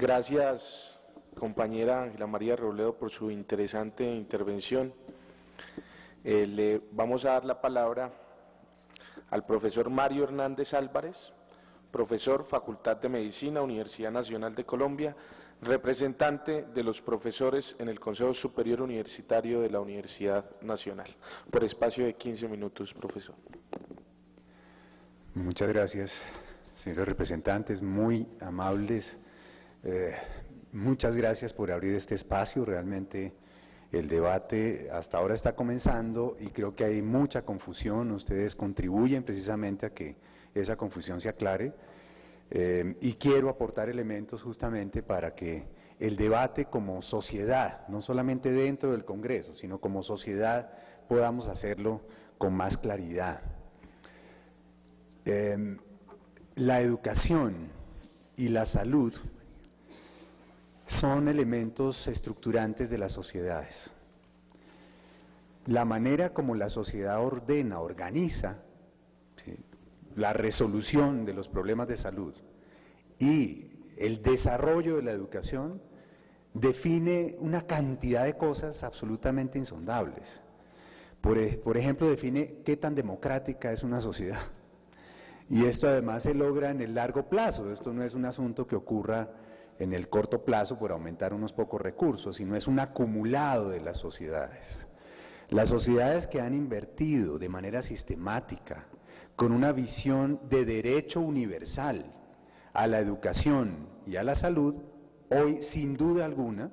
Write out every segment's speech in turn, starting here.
Gracias, compañera Ángela María Robledo, por su interesante intervención. Le vamos a dar la palabra al profesor Mario Hernández Álvarez, profesor, Facultad de Medicina, Universidad Nacional de Colombia, representante de los profesores en el Consejo Superior Universitario de la Universidad Nacional. Por espacio de 15 minutos, profesor. Muchas gracias, señores representantes, muy amables. Muchas gracias por abrir este espacio. Realmente el debate hasta ahora está comenzando y creo que hay mucha confusión. Ustedes contribuyen precisamente a que esa confusión se aclare y quiero aportar elementos justamente para que el debate como sociedad, no solamente dentro del Congreso, sino como sociedad, podamos hacerlo con más claridad. La educación y la salud son elementos estructurantes de las sociedades. La manera como la sociedad organiza, ¿sí?, la resolución de los problemas de salud y el desarrollo de la educación define una cantidad de cosas absolutamente insondables. Por ejemplo, define qué tan democrática es una sociedad. Y esto además se logra en el largo plazo. Esto no es un asunto que ocurra en el corto plazo por aumentar unos pocos recursos, sino es un acumulado de las sociedades. Las sociedades que han invertido de manera sistemática, con una visión de derecho universal a la educación y a la salud, hoy sin duda alguna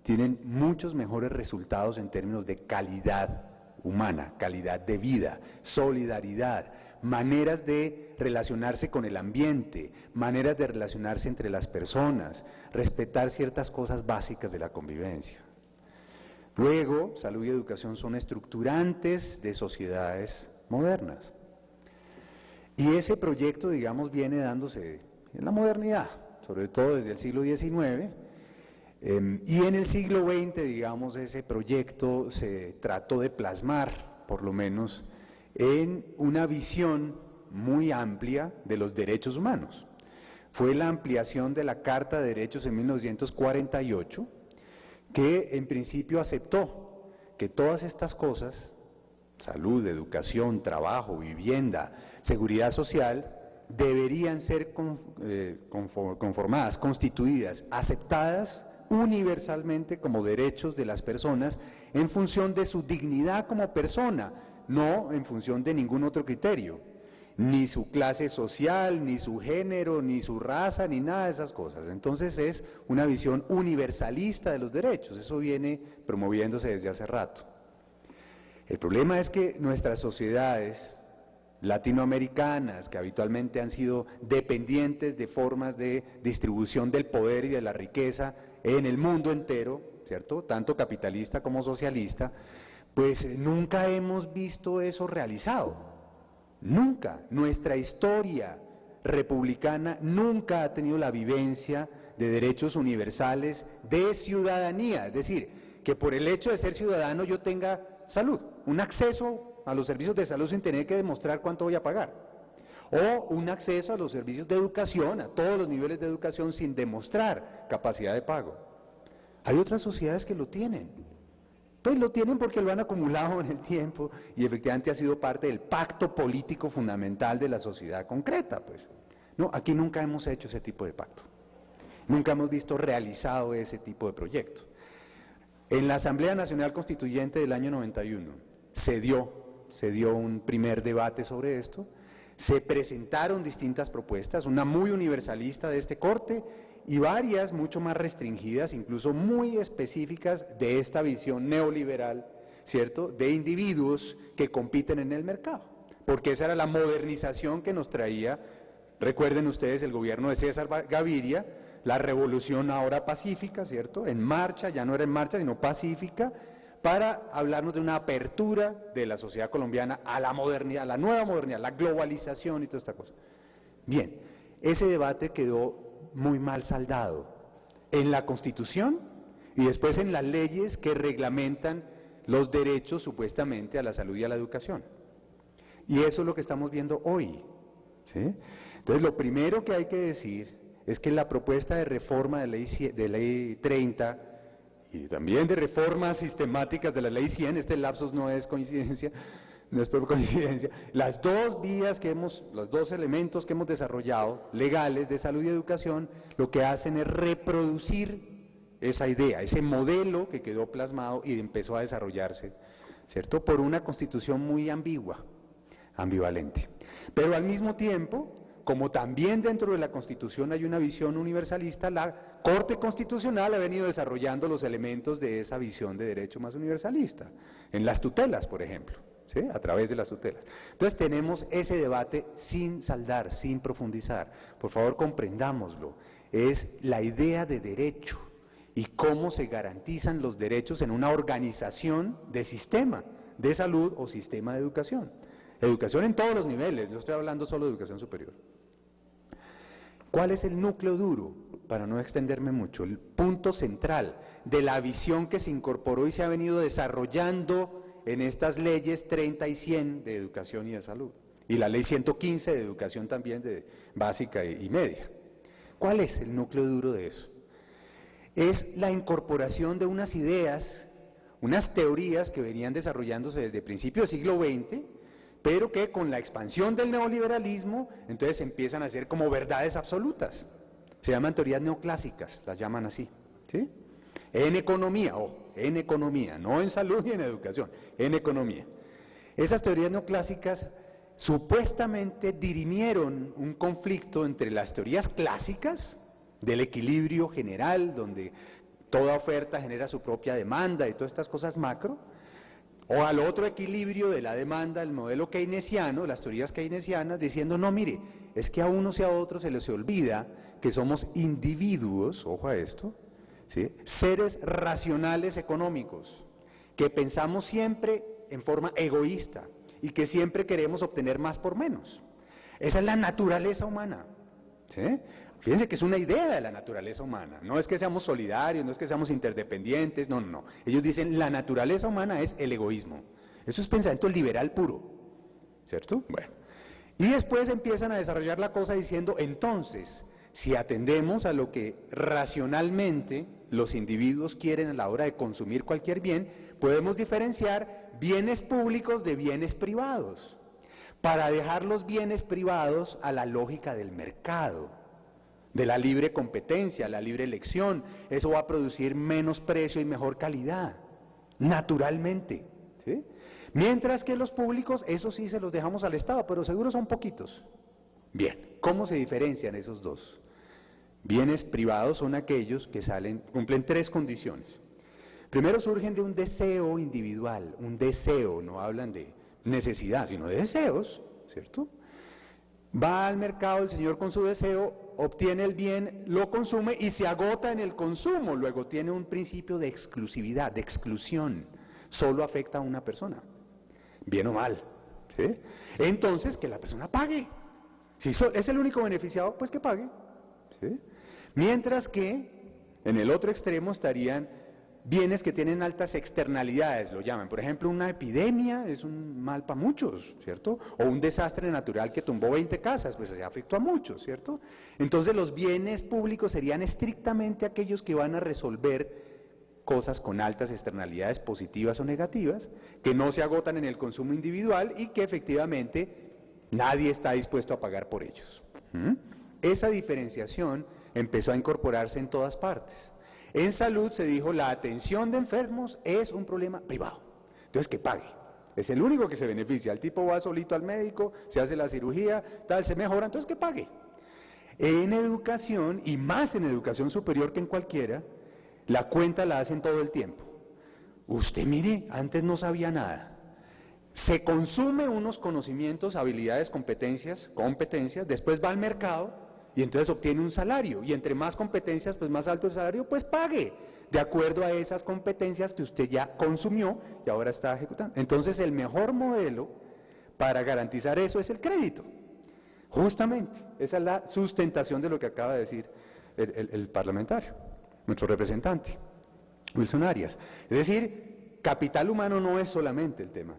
tienen muchos mejores resultados en términos de calidad humana, calidad de vida, solidaridad, maneras de relacionarse con el ambiente, maneras de relacionarse entre las personas, respetar ciertas cosas básicas de la convivencia. Luego, salud y educación son estructurantes de sociedades modernas. Y ese proyecto, digamos, viene dándose en la modernidad, sobre todo desde el siglo XIX, y en el siglo XX, digamos, ese proyecto se trató de plasmar, por lo menos, en una visión muy amplia de los derechos humanos. Fue la ampliación de la Carta de Derechos en 1948, que en principio aceptó que todas estas cosas, salud, educación, trabajo, vivienda, seguridad social, deberían ser conformadas, constituidas, aceptadas universalmente como derechos de las personas en función de su dignidad como persona, no en función de ningún otro criterio, ni su clase social, ni su género, ni su raza, ni nada de esas cosas. Entonces es una visión universalista de los derechos, eso viene promoviéndose desde hace rato. El problema es que nuestras sociedades latinoamericanas, que habitualmente han sido dependientes de formas de distribución del poder y de la riqueza en el mundo entero, ¿cierto?, tanto capitalista como socialista, pues nunca hemos visto eso realizado, nunca. Nuestra historia republicana nunca ha tenido la vivencia de derechos universales de ciudadanía, es decir, que por el hecho de ser ciudadano yo tenga salud, un acceso a los servicios de salud sin tener que demostrar cuánto voy a pagar, o un acceso a los servicios de educación, a todos los niveles de educación sin demostrar capacidad de pago. Hay otras sociedades que lo tienen, pues lo tienen porque lo han acumulado en el tiempo y efectivamente ha sido parte del pacto político fundamental de la sociedad concreta, pues. No, aquí nunca hemos hecho ese tipo de pacto, nunca hemos visto realizado ese tipo de proyecto. En la Asamblea Nacional Constituyente del año 91 se dio un primer debate sobre esto, se presentaron distintas propuestas, una muy universalista de este corte y varias mucho más restringidas, incluso muy específicas de esta visión neoliberal, ¿cierto?, de individuos que compiten en el mercado, porque esa era la modernización que nos traía, recuerden ustedes, el gobierno de César Gaviria, la revolución ahora pacífica, ¿cierto?, en marcha, ya no era en marcha, sino pacífica, para hablarnos de una apertura de la sociedad colombiana a la modernidad, a la nueva modernidad, la globalización y toda esta cosa. Bien, ese debate quedó muy mal saldado en la Constitución y después en las leyes que reglamentan los derechos supuestamente a la salud y a la educación. Y eso es lo que estamos viendo hoy, ¿sí? Entonces, lo primero que hay que decir es que la propuesta de reforma de ley 30 y también de reformas sistemáticas de la ley 100, este lapsus no es coincidencia, no es por coincidencia, los dos elementos que hemos desarrollado, legales, de salud y educación, lo que hacen es reproducir esa idea, ese modelo que quedó plasmado y empezó a desarrollarse, ¿cierto?, por una constitución muy ambigua, ambivalente. Pero al mismo tiempo, como también dentro de la Constitución hay una visión universalista, la Corte Constitucional ha venido desarrollando los elementos de esa visión de derecho más universalista, en las tutelas, por ejemplo, ¿sí?, a través de las tutelas. Entonces tenemos ese debate sin saldar, sin profundizar. Por favor, comprendámoslo. Es la idea de derecho y cómo se garantizan los derechos en una organización de sistema de salud o sistema de educación. Educación en todos los niveles, no estoy hablando solo de educación superior. ¿Cuál es el núcleo duro? Para no extenderme mucho, el punto central de la visión que se incorporó y se ha venido desarrollando en estas leyes 30 y 100 de educación y de salud, y la ley 115 de educación también de básica y media. ¿Cuál es el núcleo duro de eso? Es la incorporación de unas ideas, unas teorías que venían desarrollándose desde principios del siglo XX, pero que con la expansión del neoliberalismo, entonces empiezan a ser como verdades absolutas. Se llaman teorías neoclásicas, las llaman así, ¿sí? En economía, ojo, en economía, no en salud ni en educación, en economía. Esas teorías neoclásicas supuestamente dirimieron un conflicto entre las teorías clásicas, del equilibrio general, donde toda oferta genera su propia demanda y todas estas cosas macro, o al otro equilibrio de la demanda, el modelo keynesiano, las teorías keynesianas, diciendo, no, mire, es que a unos y a otros se les olvida que somos individuos, ojo a esto, ¿sí?, seres racionales económicos, que pensamos siempre en forma egoísta y que siempre queremos obtener más por menos. Esa es la naturaleza humana, ¿sí? Fíjense que es una idea de la naturaleza humana, no es que seamos solidarios, no es que seamos interdependientes, no, no, no. Ellos dicen la naturaleza humana es el egoísmo. Eso es pensamiento liberal puro, ¿cierto? Bueno. Y después empiezan a desarrollar la cosa diciendo, entonces, si atendemos a lo que racionalmente los individuos quieren a la hora de consumir cualquier bien, podemos diferenciar bienes públicos de bienes privados, para dejar los bienes privados a la lógica del mercado, de la libre competencia, la libre elección. Eso va a producir menos precio y mejor calidad, naturalmente, ¿sí? Mientras que los públicos, eso sí se los dejamos al Estado, pero seguro son poquitos. Bien, ¿cómo se diferencian esos dos? Bienes privados son aquellos que cumplen tres condiciones. Primero, surgen de un deseo individual, un deseo, no hablan de necesidad, sino de deseos, ¿cierto? Va al mercado el señor con su deseo, obtiene el bien, lo consume y se agota en el consumo. Luego tiene un principio de exclusividad, de exclusión. Solo afecta a una persona, bien o mal, ¿sí? Entonces, que la persona pague. Si es el único beneficiado, pues que pague, ¿sí? Mientras que en el otro extremo estarían bienes que tienen altas externalidades, lo llaman. Por ejemplo, una epidemia es un mal para muchos, ¿cierto? O un desastre natural que tumbó 20 casas, pues se afectó a muchos, ¿cierto? Entonces los bienes públicos serían estrictamente aquellos que van a resolver cosas con altas externalidades positivas o negativas, que no se agotan en el consumo individual y que efectivamente nadie está dispuesto a pagar por ellos. Esa diferenciación empezó a incorporarse en todas partes. En salud se dijo, la atención de enfermos es un problema privado, entonces que pague, es el único que se beneficia. El tipo va solito al médico, se hace la cirugía, tal, se mejora, entonces que pague. En educación, y más en educación superior que en cualquiera, la cuenta la hacen todo el tiempo. Usted mire, antes no sabía nada, se consume unos conocimientos, habilidades, competencias, después va al mercado, y entonces obtiene un salario, y entre más competencias, pues más alto el salario, pues pague, de acuerdo a esas competencias que usted ya consumió y ahora está ejecutando. Entonces el mejor modelo para garantizar eso es el crédito, justamente, esa es la sustentación de lo que acaba de decir el parlamentario, nuestro representante, Wilson Arias. Es decir, capital humano no es solamente el tema,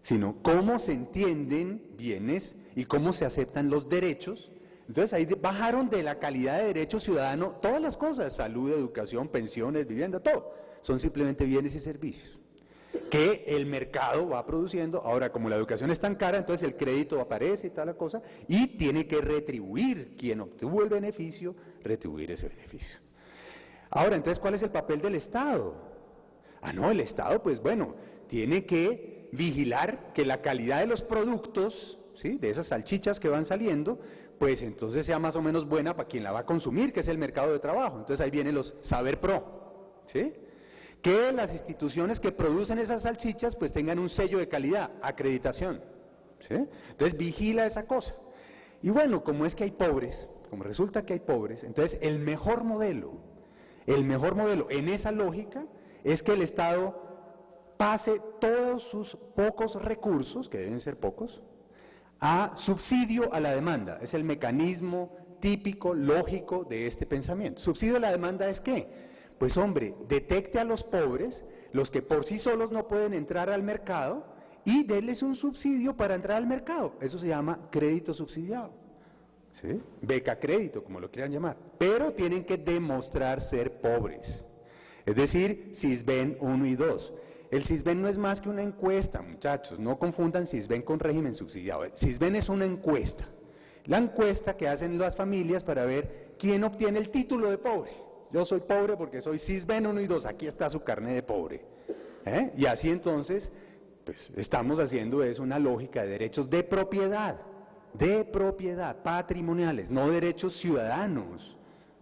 sino cómo se entienden bienes y cómo se aceptan los derechos Entonces ahí bajaron de la calidad de derecho ciudadano todas las cosas, salud, educación, pensiones, vivienda, todo. Son simplemente bienes y servicios que el mercado va produciendo. Ahora, como la educación es tan cara, entonces el crédito aparece y tal la cosa, y tiene que retribuir, quien obtuvo el beneficio, retribuir ese beneficio. Ahora, entonces, ¿cuál es el papel del Estado? No, el Estado, pues bueno, tiene que vigilar que la calidad de los productos, ¿sí?, de esas salchichas que van saliendo, pues entonces sea más o menos buena para quien la va a consumir, que es el mercado de trabajo. Entonces ahí vienen los Saber Pro, ¿sí?, que las instituciones que producen esas salchichas pues tengan un sello de calidad, acreditación, ¿sí? Entonces vigila esa cosa. Y bueno, como es que hay pobres, como resulta que hay pobres, entonces el mejor modelo en esa lógica es que el Estado pase todos sus pocos recursos, que deben ser pocos, a subsidio a la demanda. Es el mecanismo típico, lógico de este pensamiento. ¿Subsidio a la demanda es qué? Pues hombre, detecte a los pobres, los que por sí solos no pueden entrar al mercado, y denles un subsidio para entrar al mercado. Eso se llama crédito subsidiado, ¿sí?, beca crédito, como lo quieran llamar, pero tienen que demostrar ser pobres. Es decir, Sisbén 1 y 2. El Sisbén no es más que una encuesta, muchachos, no confundan Sisbén con régimen subsidiado. Sisbén es una encuesta, la encuesta que hacen las familias para ver quién obtiene el título de pobre. Yo soy pobre porque soy Sisbén 1 y 2, aquí está su carnet de pobre. Y así entonces, pues estamos haciendo es una lógica de derechos de propiedad, patrimoniales, no derechos ciudadanos,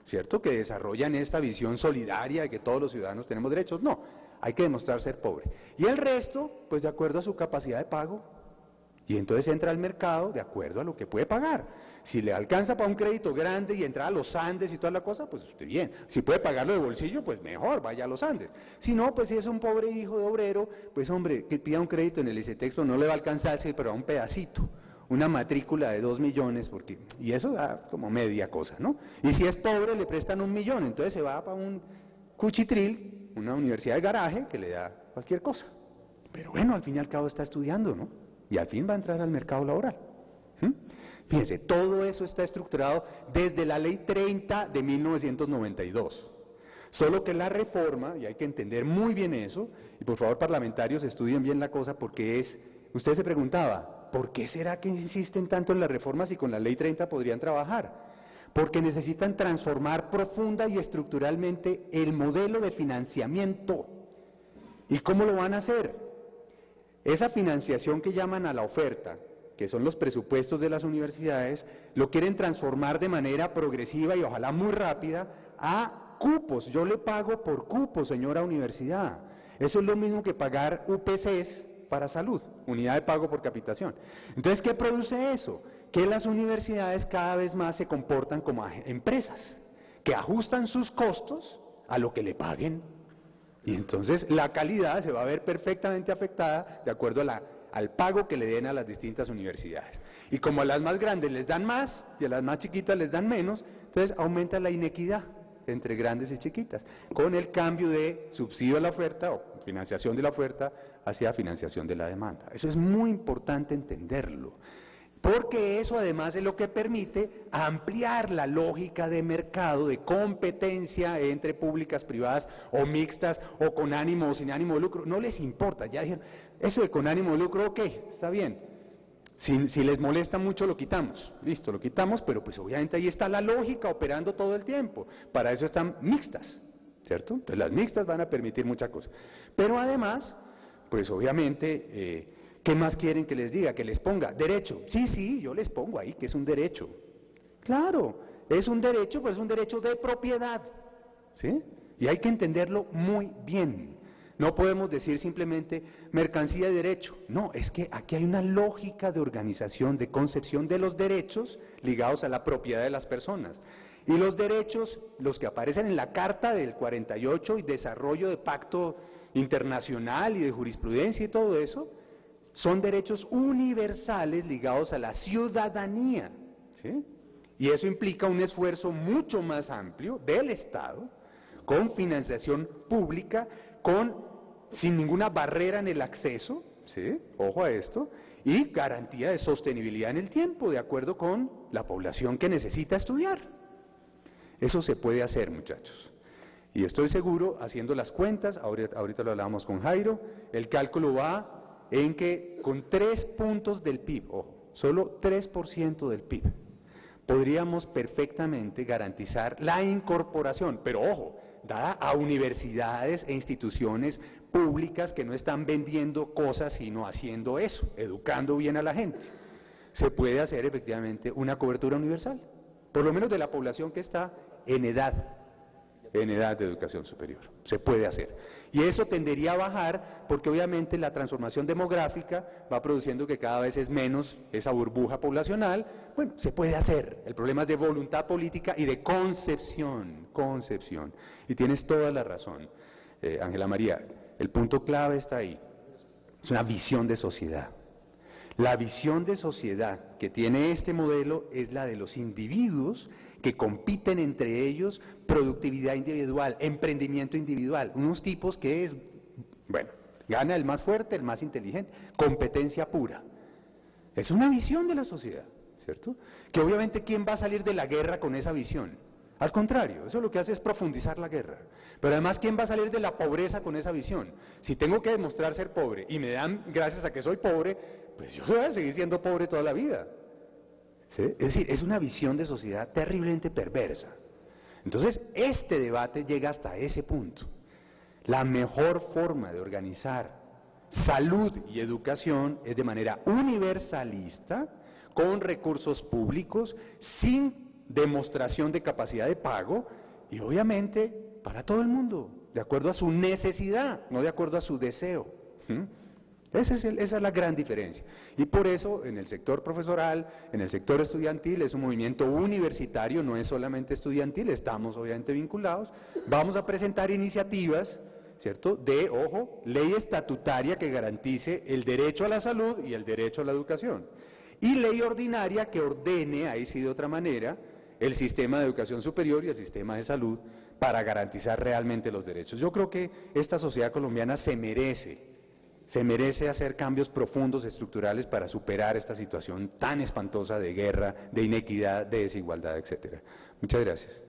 ¿cierto?, que desarrollan esta visión solidaria de que todos los ciudadanos tenemos derechos. No, hay que demostrar ser pobre. Y el resto, pues de acuerdo a su capacidad de pago. Y entonces entra al mercado de acuerdo a lo que puede pagar. Si le alcanza para un crédito grande y entrar a los Andes y toda la cosa, pues usted bien. Si puede pagarlo de bolsillo, pues mejor, vaya a los Andes. Si no, pues si es un pobre hijo de obrero, pues hombre, que pida un crédito en el ICETEX, no le va a alcanzar, pero a un pedacito, una matrícula de 2 millones, y eso da como media cosa, ¿no? Y si es pobre, le prestan 1 millón, entonces se va para un cuchitril, una universidad de garaje, que le da cualquier cosa. Pero bueno, al fin y al cabo está estudiando, ¿no? Y al fin va a entrar al mercado laboral. Fíjense, todo eso está estructurado desde la Ley 30 de 1992. Solo que la reforma, y hay que entender muy bien eso, y por favor parlamentarios estudien bien la cosa, porque usted se preguntaba, ¿por qué será que insisten tanto en las reformas y con la Ley 30 podrían trabajar? Porque necesitan transformar profunda y estructuralmente el modelo de financiamiento. ¿Y cómo lo van a hacer? Esa financiación que llaman a la oferta, que son los presupuestos de las universidades, lo quieren transformar de manera progresiva y ojalá muy rápida a cupos. Yo le pago por cupos, señora universidad. Eso es lo mismo que pagar UPCs para salud, unidad de pago por capitación. Entonces, ¿qué produce eso? Que las universidades cada vez más se comportan como empresas, que ajustan sus costos a lo que le paguen. Y entonces la calidad se va a ver perfectamente afectada de acuerdo al pago que le den a las distintas universidades. Y como a las más grandes les dan más y a las más chiquitas les dan menos, entonces aumenta la inequidad entre grandes y chiquitas, con el cambio de subsidio a la oferta o financiación de la oferta hacia financiación de la demanda. Eso es muy importante entenderlo, porque eso además es lo que permite ampliar la lógica de mercado, de competencia entre públicas, privadas o mixtas o con ánimo o sin ánimo de lucro. No les importa, ya dijeron, eso de con ánimo de lucro, ok, está bien. Si les molesta mucho lo quitamos, listo, lo quitamos, pero pues obviamente ahí está la lógica operando todo el tiempo. Para eso están mixtas, ¿cierto? Entonces las mixtas van a permitir muchas cosas. Pero además, pues obviamente... ¿qué más quieren que les diga? Que les ponga derecho. Sí, yo les pongo ahí que es un derecho. Claro, es un derecho, pues es un derecho de propiedad, ¿sí? Y hay que entenderlo muy bien. No podemos decir simplemente mercancía de derecho. No, es que aquí hay una lógica de organización, de concepción de los derechos ligados a la propiedad de las personas. Y los derechos, los que aparecen en la Carta del 48 y desarrollo de pacto internacional y de jurisprudencia y todo eso, son derechos universales ligados a la ciudadanía, ¿sí? Y eso implica un esfuerzo mucho más amplio del Estado, con financiación pública, sin ninguna barrera en el acceso, ¿sí? Ojo a esto, y garantía de sostenibilidad en el tiempo, de acuerdo con la población que necesita estudiar. Eso se puede hacer, muchachos. Y estoy seguro, haciendo las cuentas, ahorita lo hablábamos con Jairo, el cálculo va en que con 3 puntos del PIB, ojo, solo 3% del PIB, podríamos perfectamente garantizar la incorporación, pero ojo, dada a universidades e instituciones públicas que no están vendiendo cosas, sino haciendo eso, educando bien a la gente. Se puede hacer efectivamente una cobertura universal, por lo menos de la población que está en edad de educación superior. Se puede hacer. Y eso tendería a bajar porque obviamente la transformación demográfica va produciendo que cada vez es menos esa burbuja poblacional. Bueno, se puede hacer. El problema es de voluntad política y de concepción. Y tienes toda la razón, Ángela María. El punto clave está ahí. Es una visión de sociedad. La visión de sociedad que tiene este modelo es la de los individuos que compiten entre ellos, productividad individual, emprendimiento individual, unos tipos que es, bueno, gana el más fuerte, el más inteligente, competencia pura. Es una visión de la sociedad, ¿cierto? Que obviamente, ¿quién va a salir de la guerra con esa visión? Al contrario, eso lo que hace es profundizar la guerra. Pero además, ¿quién va a salir de la pobreza con esa visión? Si tengo que demostrar ser pobre y me dan gracias a que soy pobre, pues yo voy a seguir siendo pobre toda la vida. ¿Sí? Es decir, es una visión de sociedad terriblemente perversa. Entonces, este debate llega hasta ese punto. La mejor forma de organizar salud y educación es de manera universalista, con recursos públicos, sin demostración de capacidad de pago y obviamente para todo el mundo, de acuerdo a su necesidad, no de acuerdo a su deseo. Esa es la gran diferencia. Y por eso en el sector profesoral, en el sector estudiantil, es un movimiento universitario, no es solamente estudiantil, estamos obviamente vinculados. Vamos a presentar iniciativas, ¿cierto?, de, ojo, ley estatutaria que garantice el derecho a la salud y el derecho a la educación. Y ley ordinaria que ordene, ahí sí de otra manera, el sistema de educación superior y el sistema de salud para garantizar realmente los derechos. Yo creo que esta sociedad colombiana se merece hacer cambios profundos, estructurales, para superar esta situación tan espantosa de guerra, de inequidad, de desigualdad, etcétera. Muchas gracias.